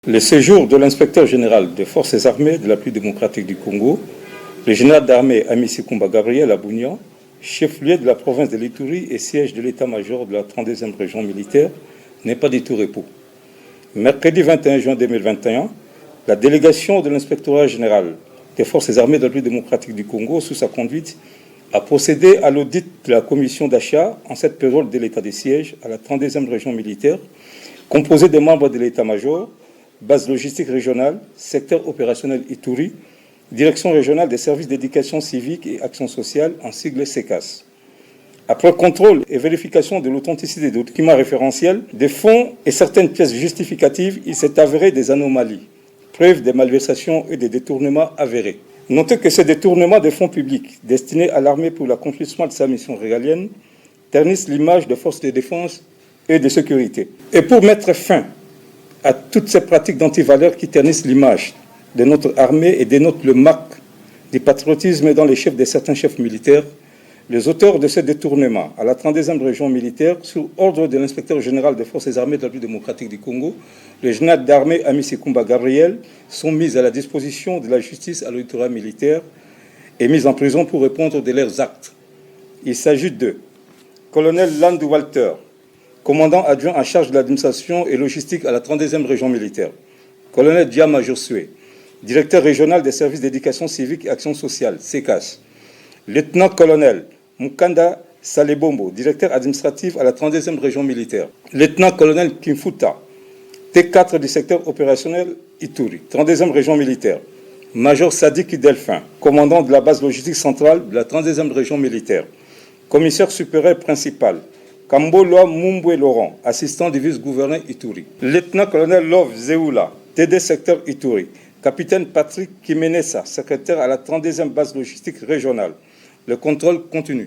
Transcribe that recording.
Le séjour de l'inspecteur général des forces armées de la République démocratique du Congo, le général d'armée Amici Kumba Gabriel à Bougnan, chef-lieu de la province de l'Ituri et siège de l'état-major de la 32e région militaire, n'est pas du tout repos. Mercredi 21 juin 2021, la délégation de l'inspectorat général des forces armées de la République démocratique du Congo, sous sa conduite, a procédé à l'audit de la commission d'achat en cette période de l'état de siège à la 32e région militaire, composée des membres de l'état-major, base logistique régionale, secteur opérationnel Ituri, direction régionale des services d'éducation civique et action sociale, en sigle SECAS. Après contrôle et vérification de l'authenticité des documents référentiels, des fonds et certaines pièces justificatives, il s'est avéré des anomalies, preuve des malversations et des détournements avérés. Notez que ces détournements des fonds publics destinés à l'armée pour l'accomplissement de sa mission régalienne ternissent l'image des forces de défense et de sécurité. Et pour mettre fin à toutes ces pratiques d'antivaleurs qui ternissent l'image de notre armée et dénotent le marque du patriotisme dans les chefs de certains chefs militaires, les auteurs de ces détournements à la 32e région militaire, sous ordre de l'inspecteur général des forces armées de la République démocratique du Congo, le général d'armée Amici Kumba Gabriel, sont mis à la disposition de la justice à l'auditoire militaire et mis en prison pour répondre de leurs actes. Il s'agit de colonel Landou Walter, commandant adjoint en charge de l'administration et logistique à la 32e région militaire. Colonel Diama Josué, directeur régional des services d'éducation civique et action sociale, SECAS. Lieutenant-colonel Mukanda Salebombo, directeur administratif à la 32e région militaire. Lieutenant-colonel Kimfuta, T4 du secteur opérationnel Ituri, 32e région militaire. Major Sadik Delphin, commandant de la base logistique centrale de la 32e région militaire. Commissaire supérieur principal, Kamboloa Mumbwe Laurent, assistant du vice-gouverneur Ituri. Lieutenant-colonel Love Zeoula, TD secteur Ituri. Capitaine Patrick Kimenessa, secrétaire à la 32e base logistique régionale. Le contrôle continue.